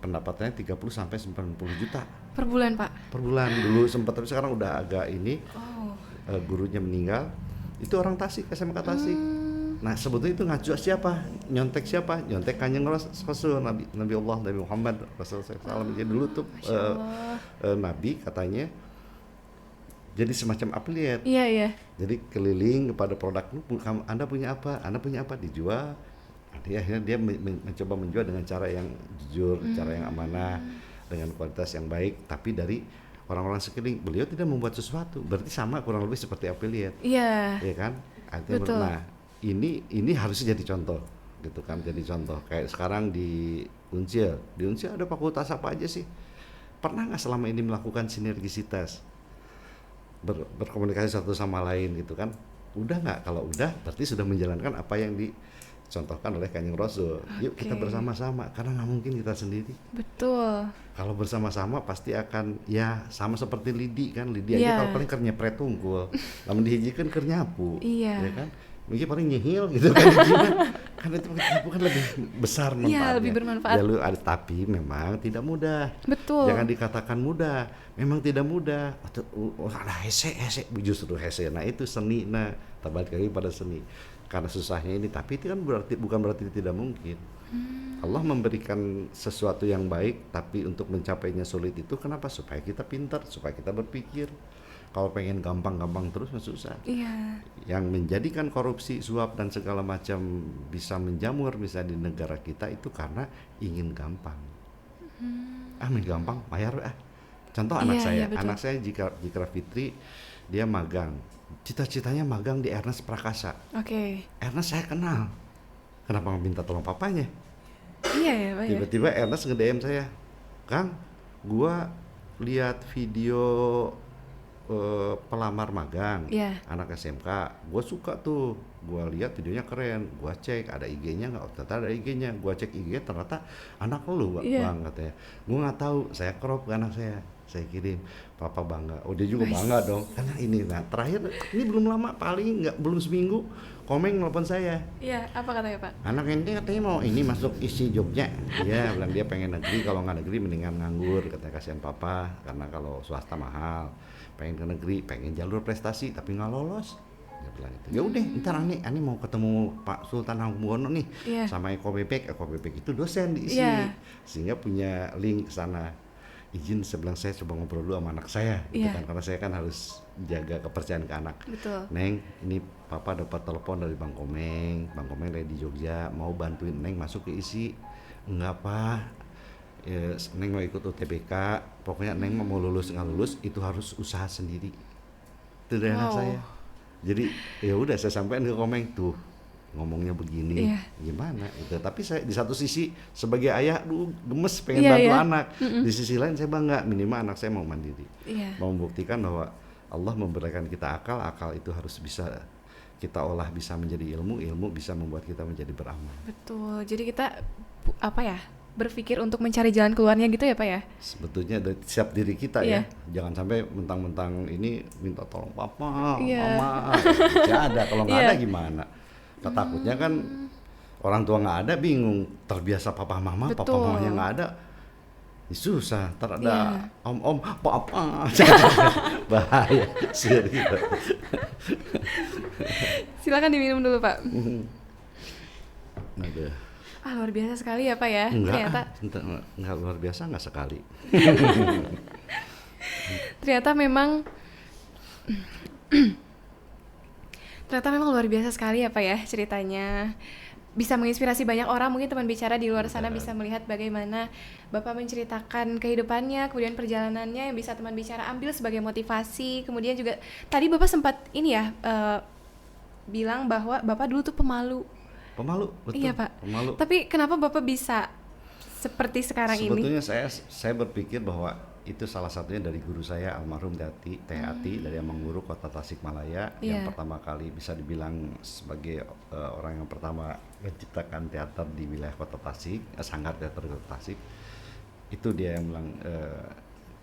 pendapatannya 30 sampai 90 juta Per bulan, Pak. per bulan. Dulu sempat, tapi sekarang udah agak ini, Oh. gurunya meninggal. Itu orang Tasik, SMK Tasik. Nah sebetulnya itu ngacu siapa? Nyontek siapa? Nyontek Kanjeng Rasul, Nabi Allah, Nabi Muhammad Rasulullah SAW. Jadi dulu tuh Masya Allah. Nabi katanya jadi semacam affiliate. Iya, iya. Jadi keliling kepada produk, Anda punya apa? Anda punya apa? Dijual. Akhirnya dia mencoba menjual dengan cara yang jujur, cara yang amanah, dengan kualitas yang baik, tapi dari orang-orang sekeliling. Beliau tidak membuat sesuatu, berarti sama kurang lebih seperti affiliate. Iya. Ya kan? Artinya Betul. nah, ini harusnya jadi contoh gitu kan, jadi contoh. Kayak sekarang di Unsil ada fakultas apa aja sih? Pernah nggak selama ini melakukan sinergisitas, berkomunikasi satu sama lain gitu kan? Udah nggak? Kalau udah berarti sudah menjalankan apa yang dicontohkan oleh Kanjeng Rasul. Yuk kita Oke. bersama-sama, karena nggak mungkin kita sendiri. Betul. Kalau bersama-sama pasti akan ya sama seperti lidi kan. Lidi Iya. aja kalau paling kernyepret tungkul, lamun dihijikeun keur nyapu. Iya. Ya kan? Mungkin paling nyihil gitu kan hijinya. Kan itu nyapu kan lebih besar manfaatnya. Iya, lebih bermanfaat. Ya lu ada, tapi memang tidak mudah. Betul. Jangan dikatakan mudah, memang tidak mudah. Atau ada hese justru hese. Nah itu seni, nah terbalik lagi pada seni. Karena susahnya ini, tapi itu kan bukan berarti tidak mungkin. Allah memberikan sesuatu yang baik, tapi untuk mencapainya sulit. Itu kenapa? Supaya kita pintar, supaya kita berpikir. Kalau pengen gampang-gampang terus mah susah. Iya. Yang menjadikan korupsi, suap dan segala macam bisa menjamur misalnya di negara kita itu karena ingin gampang. Ingin gampang, bayar Contoh anak Iya, saya, iya, betul. anak saya Jikra Fitri, dia magang. Cita-citanya magang di Ernest Prakasa. Oke. Ernest saya kenal. Kenapa nggak minta tolong papanya? Iya ya, Pak ya. Tiba-tiba Ernest nge-DM saya, Kang, gua lihat video pelamar magang, Iya. anak SMK, gua suka tuh, gua lihat videonya keren, gua cek ada IG-nya nggak? Ternyata ada IG-nya, gua cek IG ternyata anak lu Iya. bang katanya, gua nggak tahu, saya crop ke anak saya kirim, papa bangga, oh dia juga bangga dong, karena ini, nah terakhir ini belum lama, paling belum seminggu, Komeng nelpon saya. Iya, apa katanya, Pak? Anak ente katanya mau ini masuk isi Jogja. Iya, bilang dia pengen negeri, kalau nggak negeri mendingan nganggur, katanya kasihan papa, karena kalau swasta mahal. Pengen ke negeri, pengen jalur prestasi tapi nggak lolos. Dia bilang itu. Ya udah, ntar ani mau ketemu Pak Sultan Hamengkubuwono nih, Iya. sama Eko Bebek itu dosen di ISI, Iya. sehingga punya link ke sana. Izin sebelah saya coba ngobrol dulu sama anak saya, gitu Iya. kan, karena saya kan harus jaga kepercayaan ke anak. Betul. Neng, ini papa dapat telepon dari Bang Komeng lagi di Jogja, mau bantuin Neng masuk ke ISI. Enggak Pak, ya, Neng mau ikut UTBK, pokoknya Neng mau lulus nggak lulus itu harus usaha sendiri. Itu dari anak Wow. saya. Jadi ya udah saya sampaikan ke Komeng tuh, ngomongnya begini, Iya. gimana gitu. Tapi saya di satu sisi sebagai ayah, gemes pengen Iya, bantu iya. anak. Di sisi lain saya bangga, minimal anak saya mau mandiri, Iya. mau membuktikan bahwa Allah memberikan kita akal itu harus bisa kita olah, bisa menjadi ilmu bisa membuat kita menjadi beramal. Betul. Jadi kita berpikir untuk mencari jalan keluarnya gitu ya, Pak ya? Sebetulnya dari siap diri kita Iya. ya, jangan sampai mentang-mentang ini minta tolong papa, Iya. mama, nggak ada. Kalau nggak Iya. ada gimana? Takutnya kan orang tua nggak ada bingung, terbiasa papa mama, papa Betul. mamanya nggak ada, ya susah. Ntar ada Iya. om papa, bahaya serius. Silakan diminum dulu, Pak. Aduh. Luar biasa sekali ya, Pak ya. Ternyata Enggak luar biasa, nggak sekali. ternyata memang luar biasa sekali ya, Pak ya, ceritanya. Bisa menginspirasi banyak orang, mungkin teman bicara di luar sana bisa melihat bagaimana Bapak menceritakan kehidupannya, kemudian perjalanannya yang bisa teman bicara ambil sebagai motivasi. Kemudian juga tadi Bapak sempat ini ya, bilang bahwa Bapak dulu tuh pemalu. Pemalu, betul. Iya, Pak. Pemalu. Tapi kenapa Bapak bisa seperti sekarang ini? Sebetulnya saya berpikir bahwa itu salah satunya dari guru saya almarhum Teh Ati dari Amanguru Kota Tasikmalaya yang Iya. pertama kali bisa dibilang sebagai orang yang pertama menciptakan teater di wilayah Kota Tasik, Sanggar Teater Kota Tasik. Itu dia yang bilang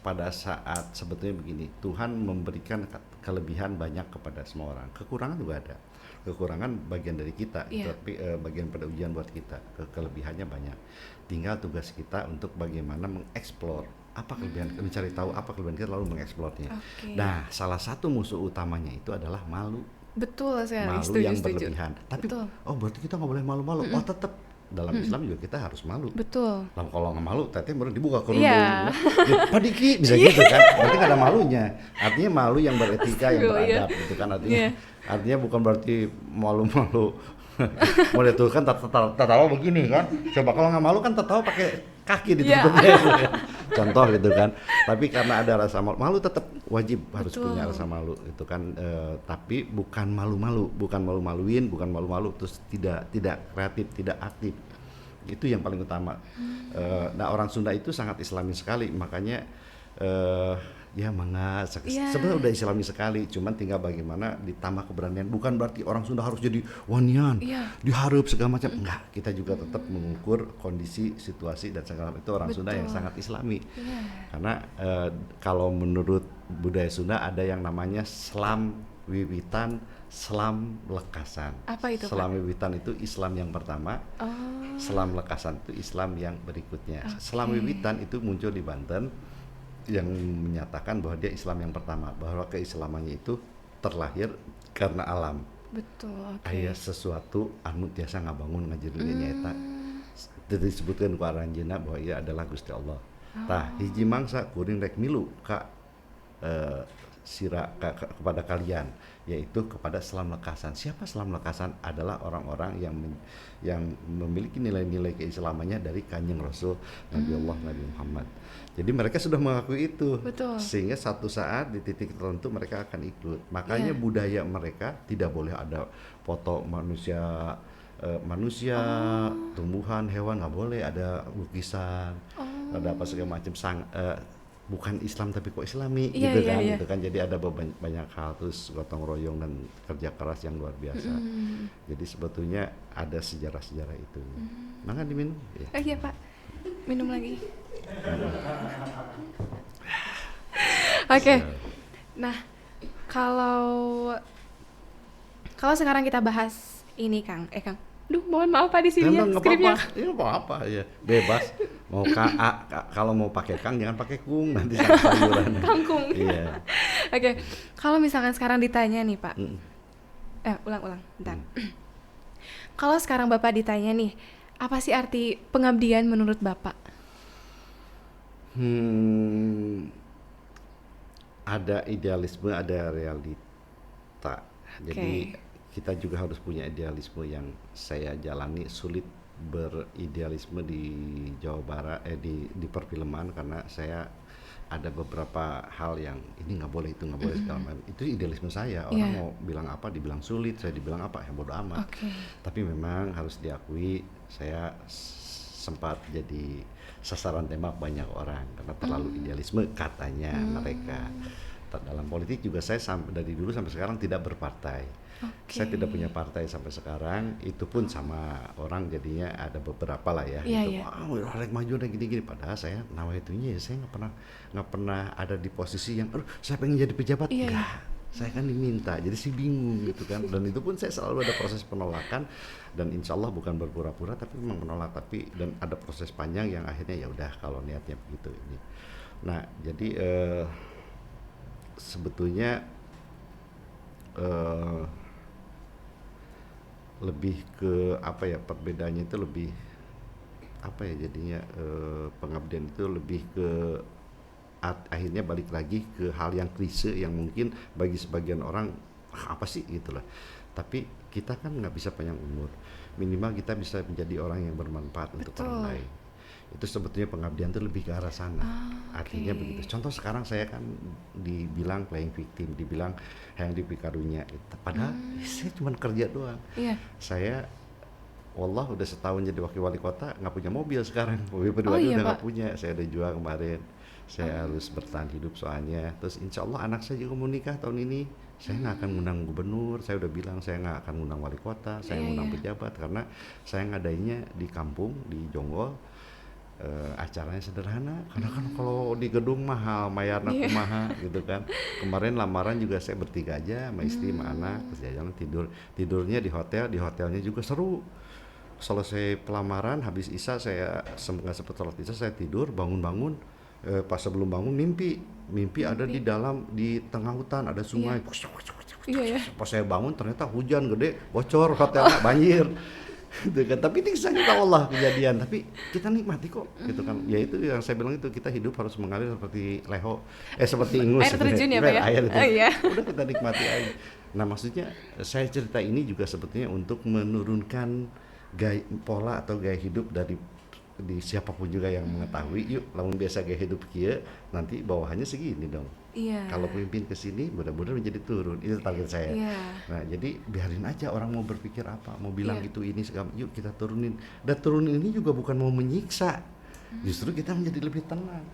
pada saat sebetulnya begini, Tuhan memberikan kelebihan banyak kepada semua orang, kekurangan juga ada. Kekurangan bagian dari kita, Iya. tapi bagian pada ujian buat kita. Kelebihannya banyak. Tinggal tugas kita untuk bagaimana mengeksplor apa kelebihan, mencari tahu apa kelebihan kita lalu mengeksplornya. Oke. Nah, salah satu musuh utamanya itu adalah malu. Betul sekali, Malu setuju, yang setuju. berlebihan. Tapi Betul. oh berarti kita nggak boleh malu-malu. Oh tetap dalam Islam juga kita harus malu. Betul. Nah, kalau nggak malu, teteh baru dibuka kerudung. Iya. Pak Diki bisa gitu kan? Berarti nggak ada malunya. Artinya malu yang beretika, yang Astaga, iya. beradab, gitu kan artinya. Iya. Artinya bukan berarti malu-malu. Boleh tuh kan tertawa begini kan? Coba kalau nggak malu kan tertawa pakai kaki ditutupnya. Contoh gitu kan. Tapi karena ada rasa malu tetap wajib harus Betul. punya rasa malu itu kan. Tapi bukan malu-malu, bukan malu-maluin, bukan malu-malu terus tidak kreatif, tidak aktif. Itu yang paling utama. Nah orang Sunda itu sangat Islami sekali, makanya ya mangga Iya. sebenarnya udah Islami sekali, cuman tinggal bagaimana ditambah keberanian. Bukan berarti orang Sunda harus jadi wanian, Iya. diharap segala macam. Enggak, kita juga tetap mengukur kondisi, situasi dan segala itu orang Sunda yang Betul. sangat Islami. Iya. Karena kalau menurut budaya Sunda ada yang namanya selam wiwitan, selam lekasan. Apa itu, Pak? Selam wiwitan itu Islam yang pertama, Oh. selam lekasan itu Islam yang berikutnya. Oke. Selam wiwitan itu muncul di Banten yang menyatakan bahwa dia Islam yang pertama, bahwa keislamannya itu terlahir karena alam. Betul. Oke. Aya sesuatu anu tiasa ngabangun ngajeulkeun nyaeta. Disebutkan ku aranjeunna bahwa ia adalah Gusti Allah. Tah hiji mangsa kuring rek milu ka kepada kalian, yaitu kepada selam lekasan. Siapa selam lekasan? Adalah orang-orang yang memiliki nilai-nilai keislamannya dari Kanjeng Rasul Nabi Allah Nabi Muhammad. Jadi mereka sudah mengakui itu. Betul. Sehingga satu saat di titik tertentu mereka akan ikut. Makanya Iya. budaya mereka tidak boleh ada foto manusia, tumbuhan, hewan nggak boleh, ada lukisan, ada apa segala macam bukan Islam tapi kok Islami Iya, gitu iya, kan, iya. gitu kan. Jadi ada banyak hal, terus gotong royong dan kerja keras yang luar biasa. Jadi sebetulnya ada sejarah-sejarah itu. Mangga diminum ya. Oh iya, Pak. Minum lagi. Oke. Nah, kalau sekarang kita bahas ini, Kang. Kang. Duh, mohon maaf Pak di sini ya Nggak skripnya. apa-apa, ya apa-apa ya, bebas. Mau kalau mau pakai kang jangan pakai kung, nanti sayuran. Kangkung. Iya. Oke. Kalau misalkan sekarang ditanya nih, Pak. Mm. Ulang, bentar. Kalau sekarang Bapak ditanya nih, apa sih arti pengabdian menurut Bapak? Ada idealisme, ada realita. Jadi kita juga harus punya idealisme yang saya jalani. Sulit beridealisme di Jawa Barat, di perfilman, karena saya ada beberapa hal yang ini nggak boleh, itu nggak boleh segala macam. Itu idealisme saya. Orang Iya. mau bilang apa, dibilang sulit, saya dibilang apa, ya bodo amat. Oke. Tapi memang harus diakui saya sempat jadi sasaran tembak banyak orang karena terlalu idealisme katanya mereka. Dalam politik juga saya dari dulu sampai sekarang tidak berpartai. Oke. Saya tidak punya partai sampai sekarang. Itu pun sama orang jadinya ada beberapa lah ya. Iya, Itu, iya. rek maju dan gini-gini. Padahal saya nawaitunnya ya saya nggak pernah ada di posisi yang, saya pengen jadi pejabat. Iya, Enggak. Saya kan diminta, jadi sih bingung gitu kan. Dan itu pun saya selalu ada proses penolakan, dan insya Allah bukan berpura-pura tapi memang menolak, dan ada proses panjang yang akhirnya ya udah kalau niatnya begitu ini. Nah jadi sebetulnya lebih ke apa ya, perbedaannya itu lebih apa ya jadinya, pengabdian itu lebih ke akhirnya balik lagi ke hal yang klise yang mungkin bagi sebagian orang apa sih gitulah. Tapi kita kan nggak bisa panjang umur, minimal kita bisa menjadi orang yang bermanfaat untuk Betul. orang lain. Itu sebetulnya pengabdian itu lebih ke arah sana. Oke. Artinya begitu. Contoh sekarang saya kan dibilang playing victim, dibilang yang diberi karunia. Padahal saya cuma kerja doang. Iya. Saya wallah udah setahun jadi wakil wali kota nggak punya mobil sekarang, mobil Oh pribadi iya, udah Pak. nggak punya, saya udah jual kemarin. Saya harus bertahan hidup soalnya. Terus insya Allah anak saya juga mau nikah tahun ini. Saya nggak akan ngundang gubernur, saya udah bilang saya nggak akan ngundang wali kota, saya Iya, ngundang iya. pejabat karena saya ngadainnya di kampung di Jonggol. Acaranya sederhana karena kan kalau di gedung mahal mayarna Iya. kumaha gitu kan. Kemarin lamaran juga saya bertiga aja sama istri sama anak, terus jalan tidurnya di hotel, di hotelnya juga seru. Selesai pelamaran habis isya saya nggak sempet sholat isya, saya tidur bangun-bangun, pas sebelum bangun mimpi ada di dalam di tengah hutan ada sungai. Iya. Iya, ya. Pas saya bangun ternyata hujan gede bocor hotelnya banjir gitu kan. Tapi ini kisahnya tahu Allah kejadian, tapi kita nikmati kok gitu kan. Ya itu yang saya bilang, itu kita hidup harus mengalir seperti leho, seperti ingus Air gitu terjun ya, Pak ya? air itu. Oh iya. Udah kita nikmati aja. Nah maksudnya saya cerita ini juga sebetulnya untuk menurunkan pola atau gaya hidup dari di siapapun juga yang mengetahui. Yuk lamun biasa gaya hidup kia, nanti bawahannya segini dong. Iya. Kalau pemimpin kesini mudah-mudahan menjadi turun, itu target saya. Iya. Nah jadi biarin aja orang mau berpikir apa, mau bilang Iya. itu ini segala, yuk kita turunin. Dan turunin ini juga bukan mau menyiksa, justru kita menjadi lebih tenang.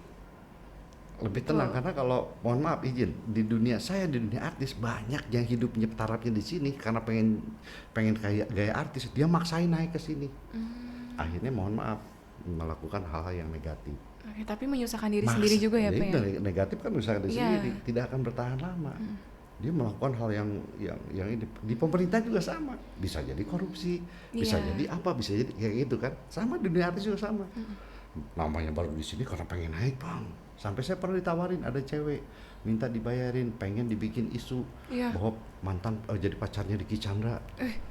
Lebih tenang Betul. karena kalau mohon maaf izin, di dunia saya, di dunia artis banyak yang hidupnya tarafnya di sini karena pengen pengen kayak gaya artis, dia maksain naik ke sini. Akhirnya mohon maaf melakukan hal-hal yang negatif. Oke, tapi menyusahkan diri sendiri juga ya, Pak ya? Negatif kan misalnya di Iya. sini tidak akan bertahan lama. Dia melakukan hal yang ini di pemerintah juga sama. Bisa jadi korupsi, bisa Iya. jadi apa, bisa jadi kayak gitu kan. Sama di dunia artis juga sama. Namanya baru di sini karena pengen naik, Bang. Sampai saya pernah ditawarin ada cewek minta dibayarin, pengen dibikin isu Iya. bahwa mantan jadi pacarnya Dicky Chandra.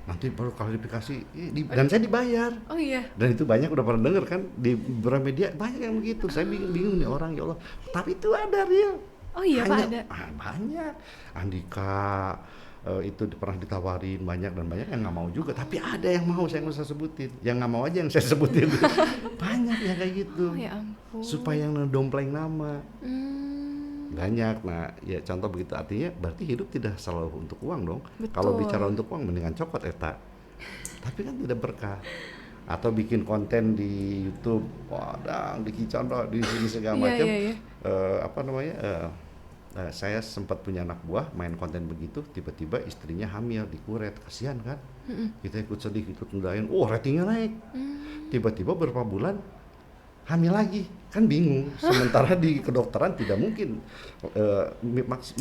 Nanti baru klarifikasi, dan saya dibayar. Oh iya. Dan itu banyak udah pernah denger kan di beberapa media, banyak yang begitu. Saya bingung nih orang, ya Allah. Tapi itu ada real. Oh iya, Pak, ada. Banyak. Andika itu pernah ditawarin banyak, dan banyak yang nggak mau juga. Tapi ada yang mau, saya nggak usah sebutin. Yang nggak mau aja yang saya sebutin. Banyak yang kayak gitu. Oh ya ampun. Supaya ngedompleng nama. Hmm, Banyak. Nah ya contoh begitu, artinya berarti hidup tidak selalu untuk uang dong. Betul. Kalau bicara untuk uang mendingan cokot eta, tapi kan tidak berkah. Atau bikin konten di YouTube, wadang Dicky Chandra di sini segala Iya, macam. iya, iya. Apa namanya, saya sempat punya anak buah main konten begitu, tiba-tiba istrinya hamil di kuret, kasihan kan. Kita ikut sedih, ikut ngedain, ratingnya naik. Tiba-tiba beberapa bulan hamil lagi, kan bingung. Sementara di kedokteran tidak mungkin,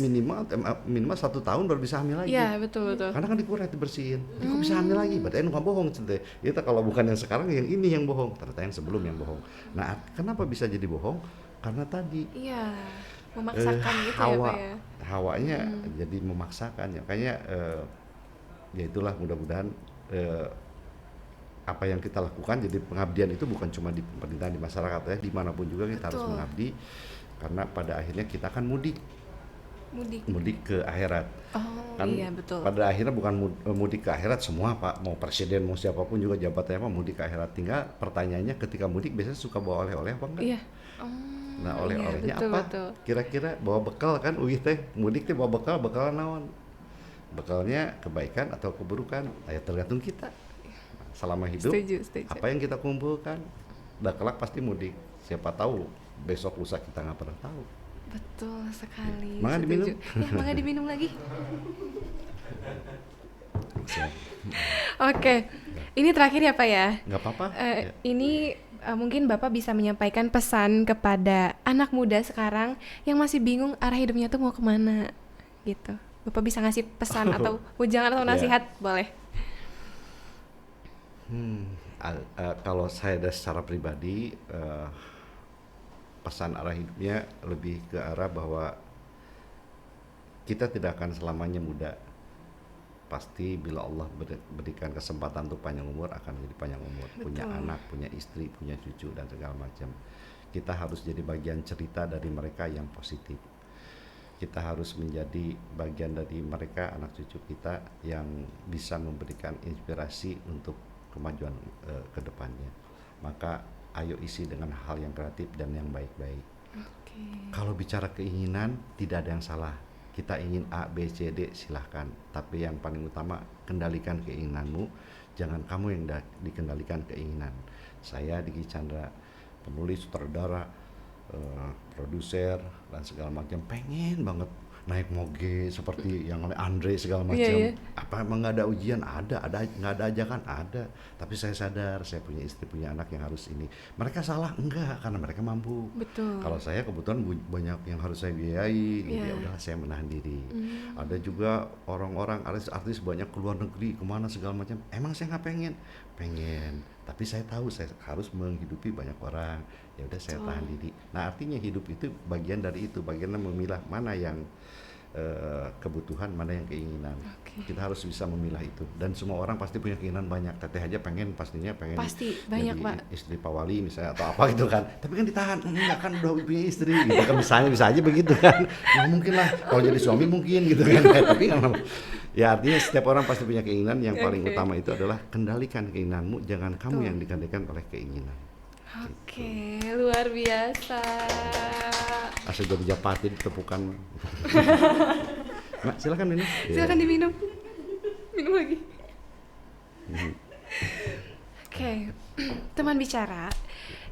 minimal 1 tahun baru bisa hamil lagi. Iya, betul, betul. Karena kan dikuret dibersihin, kok bisa hamil lagi? Berarti nggak bohong centeh. Itu kalau bukan yang sekarang, yang ini yang bohong. Ternyata yang sebelum yang bohong. Nah, kenapa bisa jadi bohong? Karena tadi Iya. Memaksakan gitu ya, hawa, Pak ya? hawanya jadi memaksakan ya. Kayaknya ya itulah, mudah-mudahan apa yang kita lakukan jadi pengabdian itu bukan cuma di pemerintahan, di masyarakat ya, dimanapun juga kita harus Betul. mengabdi, karena pada akhirnya kita akan mudik Mudik. ke akhirat. Oh Kan iya, betul. pada akhirnya bukan mudik ke akhirat semua, Pak, mau presiden mau siapapun juga jabatannya apa mudik ke akhirat. Tinggal pertanyaannya, ketika mudik biasanya suka bawa oleh-oleh apa enggak? Iya. Nah Iya, oleh-olehnya betul, apa? betul. Kira-kira bawa bekal kan, mudik teh bawa bekal naon? Bekalnya kebaikan atau keburukan? Ya tergantung kita. Selama hidup Setuju. apa yang kita kumpulkan, dah kelak pasti mudik. Siapa tahu besok lusa kita nggak pernah tahu. Betul sekali. Mangga diminum? Setuju. Ya, mangga diminum lagi. Siap. Oke. Ini terakhir ya, Pak ya? Nggak apa-apa. Ya. Ini mungkin Bapak bisa menyampaikan pesan kepada anak muda sekarang yang masih bingung arah hidupnya tuh mau kemana gitu. Bapak bisa ngasih pesan atau ujangan atau Ya. nasihat, boleh? Kalau saya dari secara pribadi, pesan arah hidupnya lebih ke arah bahwa kita tidak akan selamanya muda. Pasti bila Allah berikan kesempatan untuk panjang umur, akan jadi panjang umur. Punya Betul. anak, punya istri, punya cucu, dan segala macam. Kita harus jadi bagian cerita dari mereka yang positif. Kita harus menjadi bagian dari mereka, anak cucu kita, yang bisa memberikan inspirasi untuk kemajuan ke depannya. Maka ayo isi dengan hal yang kreatif dan yang baik-baik. Oke. Kalau bicara keinginan, tidak ada yang salah. Kita ingin A, B, C, D, silahkan. Tapi yang paling utama, kendalikan keinginanmu. Jangan kamu yang dikendalikan keinginan. Saya, Diki Chandra, penulis, sutradara, produser, dan segala macam, pengen banget naik moge seperti yang oleh Andre segala macam. Iya, iya. Apa emang nggak ada ujian? Ada, nggak ada ajakan? Ada. Tapi saya sadar, saya punya istri, punya anak yang harus ini. Mereka salah? Enggak, karena mereka mampu. Betul. Kalau saya kebetulan banyak yang harus saya biayai, gitu. Iya. Ya udahlah saya menahan diri. Ada juga orang-orang artis-artis banyak keluar negeri kemana segala macam. Emang saya nggak pengen. Tapi saya tahu saya harus menghidupi banyak orang. Ya udah saya tahan diri. Nah artinya hidup itu bagian dari itu, bagian memilah mana yang kebutuhan, mana yang keinginan. Oke. Kita harus bisa memilah itu. Dan semua orang pasti punya keinginan banyak. Teteh aja pengen Pasti banyak, jadi Pak. istri Pak Wali misalnya atau apa gitu kan. Tapi kan ditahan, enggak kan udah punya istri gitu kan, misalnya bisa aja begitu kan. Nah, mungkin lah kalau jadi suami mungkin gitu kan. Tapi kan ya artinya setiap orang pasti punya keinginan. Yang paling Oke. utama itu adalah kendalikan keinginanmu, jangan kamu Betul. yang dikendalikan oleh keinginan. Oke, luar biasa. Asal jadi japati ditepukan. Mak, silakan ini. Silakan diminum. Minum lagi. Oke, teman bicara.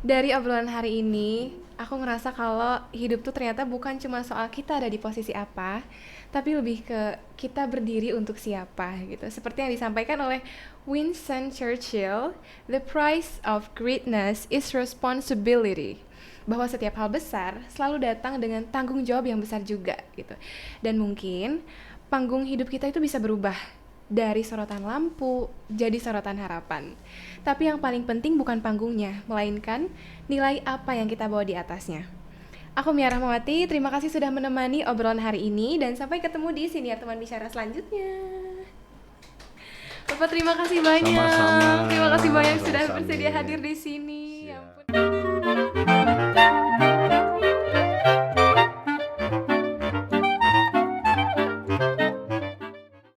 Dari obrolan hari ini, aku ngerasa kalau hidup tuh ternyata bukan cuma soal kita ada di posisi apa, tapi lebih ke kita berdiri untuk siapa gitu. Seperti yang disampaikan oleh Winston Churchill, the price of greatness is responsibility. Bahwa setiap hal besar selalu datang dengan tanggung jawab yang besar juga gitu. Dan mungkin panggung hidup kita itu bisa berubah dari sorotan lampu jadi sorotan harapan. Tapi yang paling penting bukan panggungnya, melainkan nilai apa yang kita bawa di atasnya. Aku Mia Rahmawati, terima kasih sudah menemani obrolan hari ini dan sampai ketemu di Siniar Teman Bicara selanjutnya. Bapak terima kasih banyak. Sama-sama. Terima kasih banyak sudah Sama-sama. bersedia hadir di sini. Ya Siap. ampun.